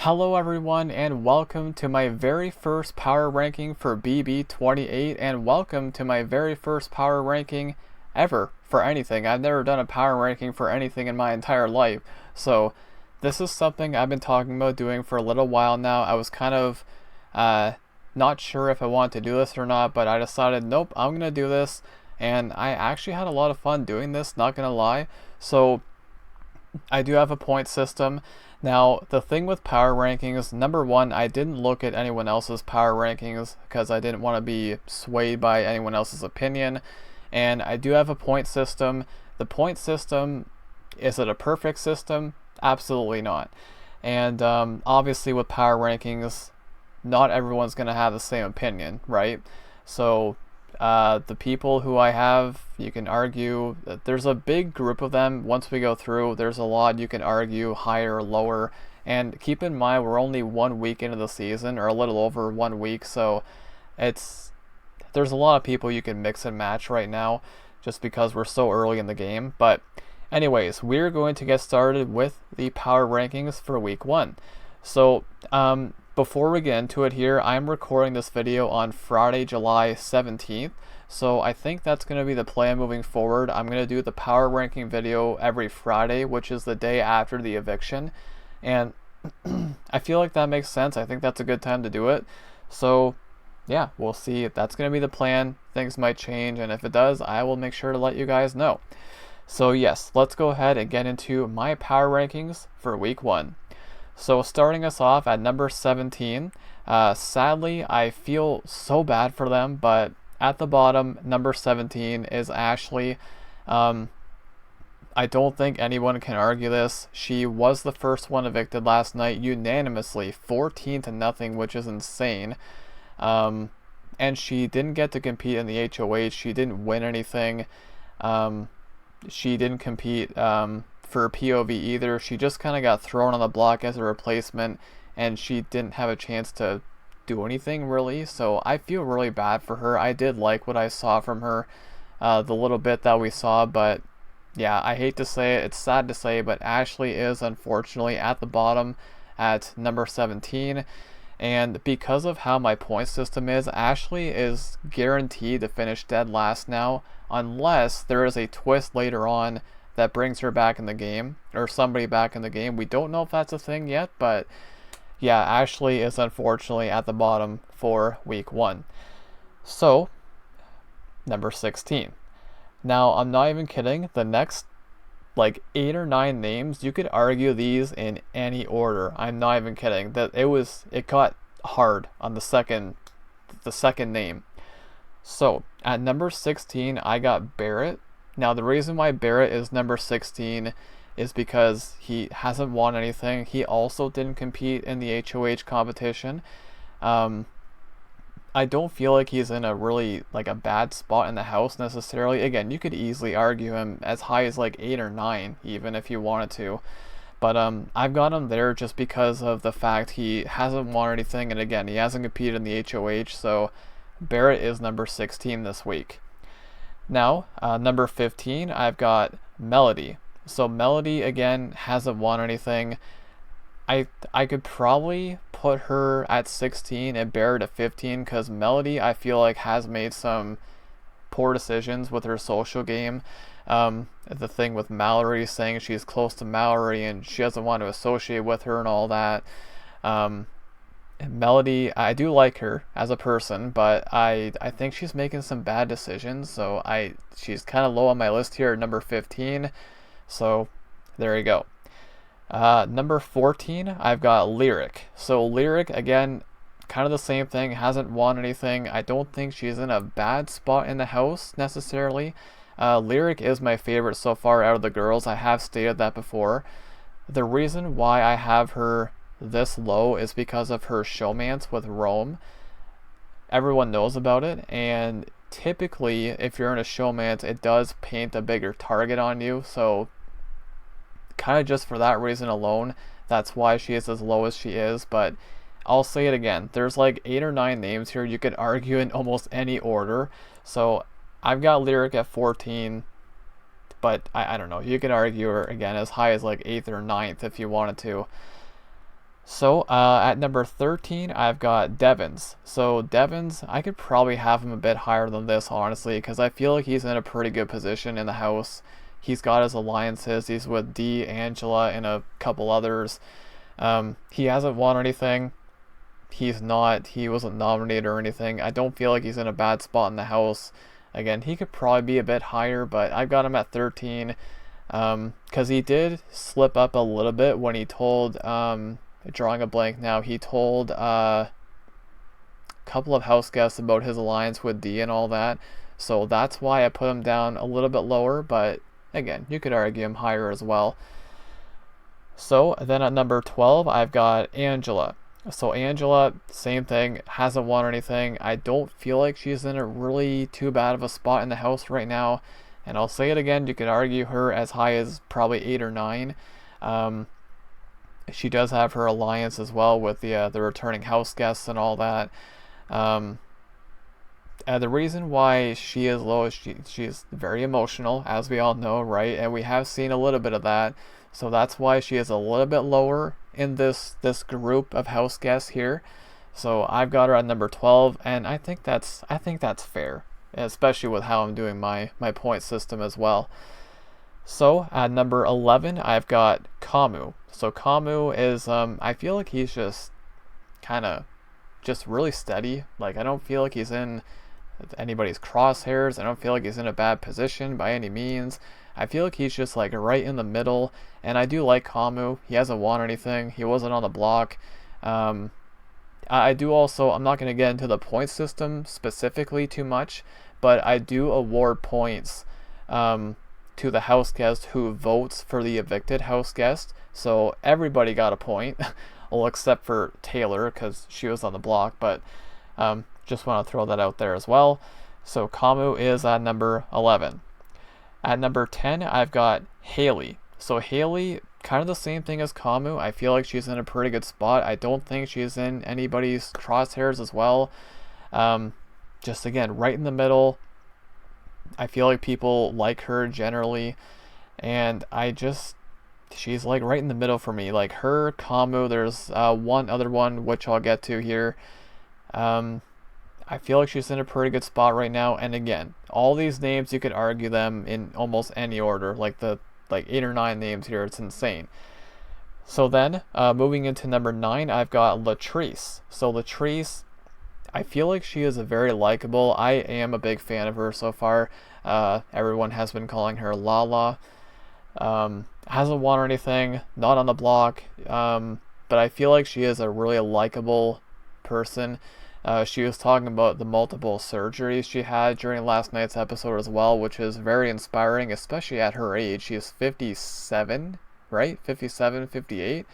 Hello everyone and welcome to my very first power ranking for BB28 and welcome to my very first power ranking ever for anything. I've never done a power ranking for anything in my entire life. So this is something I've been talking about doing for a little while now. I was kind of not sure if I wanted to do this or not, but I decided nope, I'm going to do this, and I actually had a lot of fun doing this, not going to lie. So I do have a point system. Now, the thing with power rankings, number one, I didn't look at anyone else's power rankings because I didn't want to be swayed by anyone else's opinion. And I do have a point system. The point system, is it a perfect system? Absolutely not. And obviously with power rankings, not everyone's going to have the same opinion, right? So the people who I have, you can argue that there's a big group of them. Once we go through, there's a lot you can argue higher or lower. And keep in mind, we're only 1 week into the season, or a little over 1 week, so there's a lot of people you can mix and match right now just because we're so early in the game. But anyways, we're going to get started with the power rankings for week 1. So before we get into it here, I'm recording this video on Friday, July 17th. So I think that's going to be the plan moving forward. I'm going to do the power ranking video every Friday, which is the day after the eviction. And I feel like that makes sense. I think that's a good time to do it. So yeah, we'll see if that's going to be the plan. Things might change, and if it does, I will make sure to let you guys know. So yes, let's go ahead and get into my power rankings for week 1. So starting us off at number 17, sadly, I feel so bad for them, but at the bottom, number 17 is Ashley. I don't think anyone can argue this. She was the first one evicted last night unanimously, 14-0, which is insane. And she didn't get to compete in the HOH. She didn't win anything. She didn't compete for POV either. She just kind of got thrown on the block as a replacement, and she didn't have a chance to do anything really. So I feel really bad for her. I did like what I saw from her, the little bit that we saw, but yeah, I hate to say it, it's sad to say, but Ashley is unfortunately at the bottom at number 17. And because of how my point system is, Ashley is guaranteed to finish dead last now, unless there is a twist later on that brings her back in the game, or somebody back in the game. We don't know if that's a thing yet, but yeah, Ashley is unfortunately at the bottom for week 1. So, number 16. Now, I'm not even kidding, the next like 8 or 9 names, you could argue these in any order. I'm not even kidding. It got hard on the second name. So, at number 16, I got Barrett. Now, the reason why Barrett is number 16 is because he hasn't won anything. He also didn't compete in the HOH competition. I don't feel like he's in a really like a bad spot in the house necessarily. Again, you could easily argue him as high as like 8 or 9 even if you wanted to. But I've got him there just because of the fact he hasn't won anything, and again, he hasn't competed in the HOH, so Barrett is number 16 this week. Now, number 15, I've got Melody. So Melody, again, hasn't won anything. I could probably put her at 16 and Barrett at 15, because Melody, I feel like, has made some poor decisions with her social game. The thing with Mallory, saying she's close to Mallory and she doesn't want to associate with her and all that. Melody, I do like her as a person, but I think she's making some bad decisions, so she's kind of low on my list here at number 15, so there you go. Number 14, I've got Lyric. So Lyric, again, kind of the same thing, hasn't won anything. I don't think she's in a bad spot in the house necessarily. Lyric is my favorite so far out of the girls. I have stated that before. The reason why I have her this low is because of her showmance with Rome. Everyone knows about it, and typically if you're in a showmance, it does paint a bigger target on you, so kind of just for that reason alone, that's why she is as low as she is. But I'll say it again, there's like 8 or 9 names here you could argue in almost any order, so I've got Lyric at 14, but I don't know, you could argue her again as high as like 8th or 9th if you wanted to. So at number 13, I've got Devins. So Devins, I could probably have him a bit higher than this, honestly, because I feel like he's in a pretty good position in the house. He's got his alliances. He's with Dee, Angela, and a couple others. He hasn't won anything. He wasn't nominated or anything. I don't feel like he's in a bad spot in the house. Again, he could probably be a bit higher, but I've got him at 13 because he did slip up a little bit when he told, drawing a blank now, he told a couple of house guests about his alliance with Dee and all that. So that's why I put him down a little bit lower, but again, you could argue him higher as well. So then at number 12, I've got Angela. So Angela, same thing, hasn't won anything. I don't feel like she's in a really too bad of a spot in the house right now. And I'll say it again, you could argue her as high as probably 8 or 9. She does have her alliance as well with the returning house guests and all that. The reason why she is low is she's very emotional, as we all know, right? And we have seen a little bit of that. So that's why she is a little bit lower in this group of house guests here. So I've got her at number 12, and I think that's fair, especially with how I'm doing my point system as well. So at number 11, I've got Kamu. So Kamu is I feel like he's just kind of just really steady. Like, I don't feel like he's in anybody's crosshairs. I don't feel like he's in a bad position by any means. I feel like he's just like right in the middle, and I do like Kamu. He hasn't won anything. He wasn't on the block. I do also, I'm not going to get into the point system specifically too much, but I do award points to the house guest who votes for the evicted house guest. So everybody got a point, well, except for Taylor because she was on the block, but just want to throw that out there as well. So Kamu is at number 11. At number 10, I've got Haley. So Haley, kind of the same thing as Kamu. I feel like she's in a pretty good spot. I don't think she's in anybody's crosshairs as well. Just again, right in the middle. I feel like people like her generally, and she's like right in the middle for me. Like her, Kamu, there's one other one which I'll get to here. I feel like she's in a pretty good spot right now, and again, all these names you could argue them in almost any order, like 8 or 9 names here. It's insane. So then, moving into number 9, I've got Latrice. So Latrice, I feel like she is a very likable. I am a big fan of her so far. Everyone has been calling her Lala. Hasn't won anything, not on the block, but I feel like she is a really likable person. She was talking about the multiple surgeries she had during last night's episode as well, which is very inspiring, especially at her age. She is 57, right? 57, 58.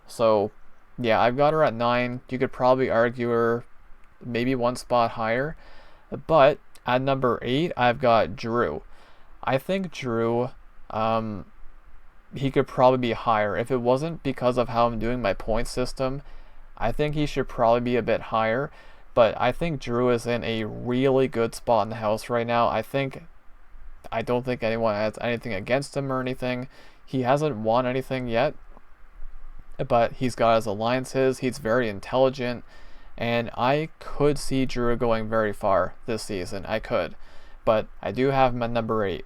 So, yeah, I've got her at 9. You could probably argue her maybe one spot higher. But at number 8, I've got Drew. I think Drew, he could probably be higher. If it wasn't because of how I'm doing my point system, I think he should probably be a bit higher, but I think Drew is in a really good spot in the house right now. I don't think anyone has anything against him or anything. He hasn't won anything yet, but he's got his alliances. He's very intelligent, and I could see Drew going very far this season. I could, but I do have him at number 8.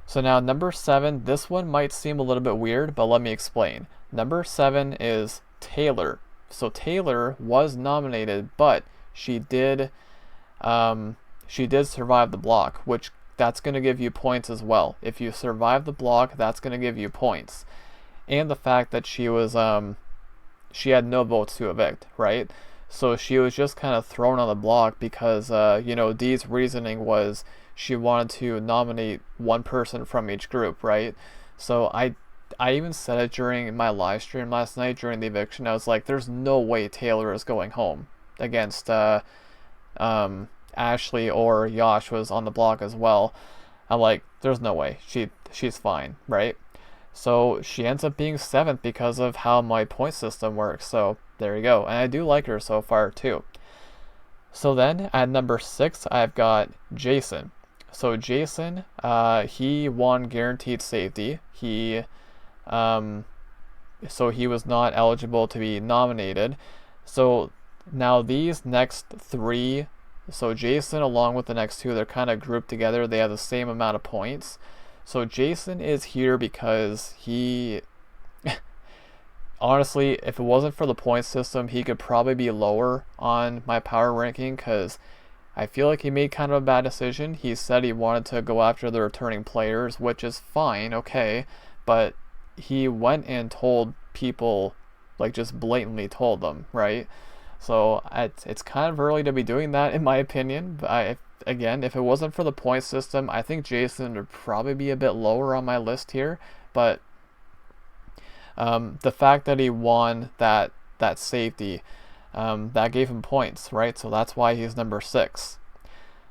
So now number 7, this one might seem a little bit weird, but let me explain. Number 7 is Taylor. So Taylor was nominated, but she did survive the block, which that's going to give you points as well. If you survive the block, that's going to give you points. And the fact that she had no votes to evict, right? So she was just kind of thrown on the block because Dee's reasoning was she wanted to nominate one person from each group, right? So I even said it during my live stream last night during the eviction. I was like, there's no way Taylor is going home against Ashley, or Yash was on the block as well. I'm like, there's no way. She's fine, right? So she ends up being 7th because of how my point system works. So there you go. And I do like her so far too. So then at number 6, I've got Jason. So Jason, he won guaranteed safety. He so he was not eligible to be nominated. So now these next three, so Jason along with the next two, they're kind of grouped together. They have the same amount of points. So Jason is here because he, honestly, if it wasn't for the point system, he could probably be lower on my power ranking because I feel like he made kind of a bad decision. He said he wanted to go after the returning players, which is fine, okay, but he went and told people, like just blatantly told them, right? So it's kind of early to be doing that, in my opinion. But again, if it wasn't for the point system, I think Jason would probably be a bit lower on my list here. But the fact that he won that safety, that gave him points, right? So that's why he's number 6.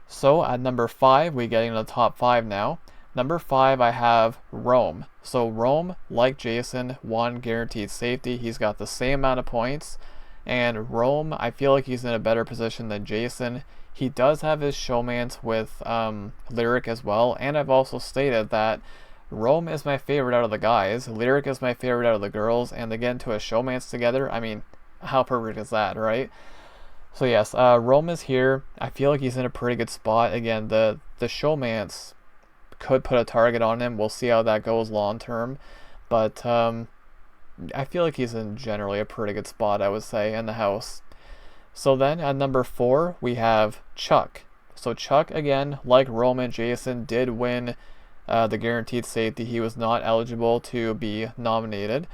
So at number 5, we get into the top 5 now. Number 5, I have Rome. So Rome, like Jason, won guaranteed safety. He's got the same amount of points. And Rome, I feel like he's in a better position than Jason. He does have his showmance with Lyric as well. And I've also stated that Rome is my favorite out of the guys. Lyric is my favorite out of the girls. And they get into a showmance together. I mean, how perfect is that, right? So yes, Rome is here. I feel like he's in a pretty good spot. Again, the showmance could put a target on him. We'll see how that goes long term. But I feel like he's in generally a pretty good spot, I would say, in the house. So then at number 4, we have Chuck. So Chuck, again, like Roman, Jason, did win the guaranteed safety. He was not eligible to be nominated.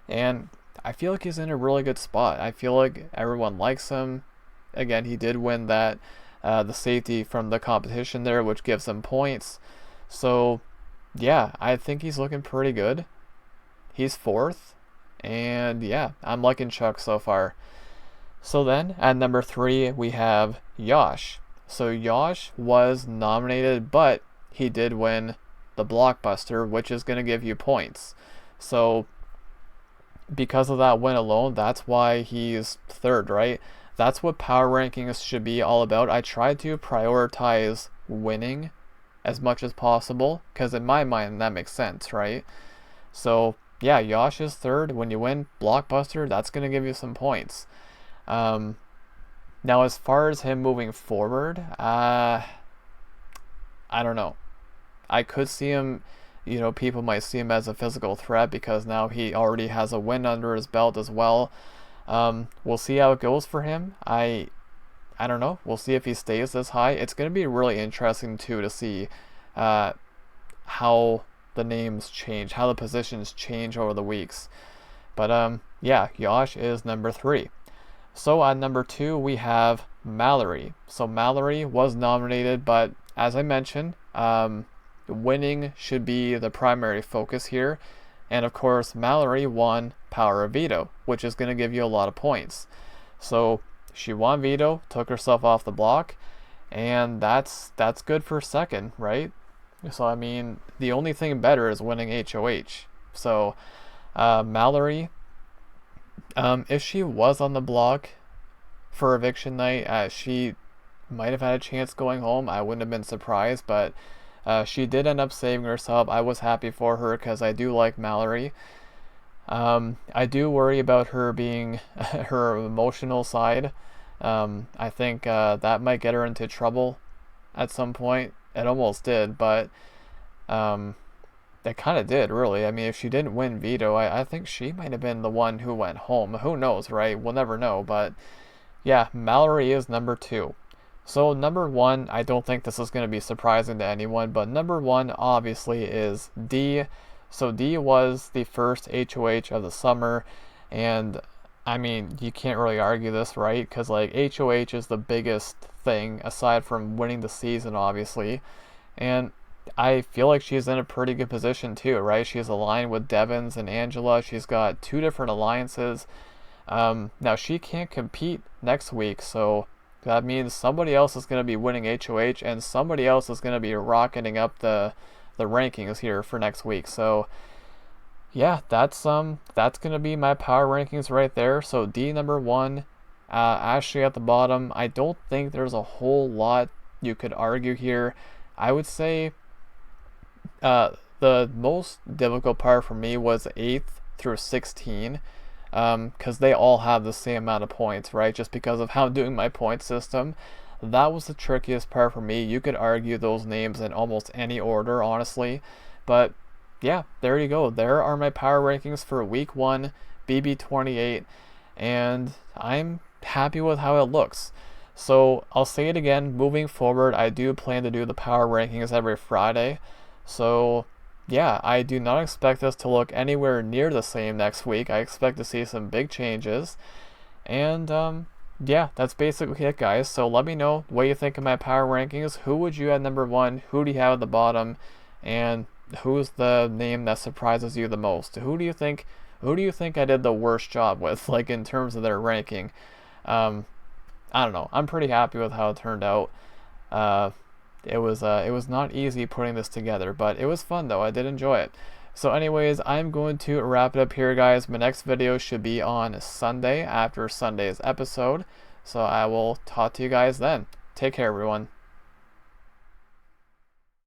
And I feel like he's in a really good spot. I feel like everyone likes him. Again, he did win that the safety from the competition there, which gives him points. So yeah, I think he's looking pretty good. He's 4th. And yeah, I'm liking Chuck so far. So then at number 3, we have Yosh. So Yosh was nominated, but he did win the blockbuster, which is going to give you points. So because of that win alone, that's why he's 3rd, right? That's what power rankings should be all about. I try to prioritize winning as much as possible because in my mind that makes sense, right? So yeah, Yosh is 3rd. When you win blockbuster, that's going to give you some points. Now as far as him moving forward, I don't know. I could see him, people might see him as a physical threat because now he already has a win under his belt as well. We'll see how it goes for him. I don't know. We'll see if he stays this high. It's going to be really interesting too to see how the names change, how the positions change over the weeks. But yeah, Yosh is number 3. So at number 2, we have Mallory. So Mallory was nominated, but as I mentioned, winning should be the primary focus here. And of course, Mallory won Power of Veto, which is going to give you a lot of points. So she won Veto, took herself off the block, and that's good for 2nd, right? So I mean, the only thing better is winning HOH. So Mallory, if she was on the block for eviction night, she might have had a chance going home. I wouldn't have been surprised, but she did end up saving herself. I was happy for her because I do like Mallory. I do worry about her being her emotional side. I think that might get her into trouble at some point. It almost did, but it kind of did, really. I mean, if she didn't win Veto, I think she might have been the one who went home. Who knows, right? We'll never know. But yeah, Mallory is number 2. So number 1, I don't think this is going to be surprising to anyone, but number 1 obviously is D. So D was the first HOH of the summer, and I mean, you can't really argue this, right? Because like HOH is the biggest thing aside from winning the season, obviously. And I feel like she's in a pretty good position too, right? She's aligned with Devins and Angela. She's got 2 different alliances. Now she can't compete next week, so that means somebody else is going to be winning HOH and somebody else is going to be rocketing up the rankings here for next week. So yeah, that's going to be my power rankings right there. So D number 1, Ashley at the bottom. I don't think there's a whole lot you could argue here. I would say the most difficult part for me was 8th through 16, because they all have the same amount of points, right? Just because of how I'm doing my point system. That was the trickiest part for me. You could argue those names in almost any order, honestly. But yeah, there you go. There are my power rankings for week 1, BB28, and I'm happy with how it looks. So I'll say it again, moving forward, I do plan to do the power rankings every Friday. So yeah, I do not expect this to look anywhere near the same next week. I expect to see some big changes. And yeah, that's basically it, guys. So let me know what you think of my power rankings. Who would you have number 1? Who do you have at the bottom? And who's the name that surprises you the most? Who do you think I did the worst job with, like in terms of their ranking? I don't know. I'm pretty happy with how it turned out. It was not easy putting this together, but it was fun though. I did enjoy it. So anyways, I'm going to wrap it up here, guys. My next video should be on Sunday after Sunday's episode. So I will talk to you guys then. Take care, everyone.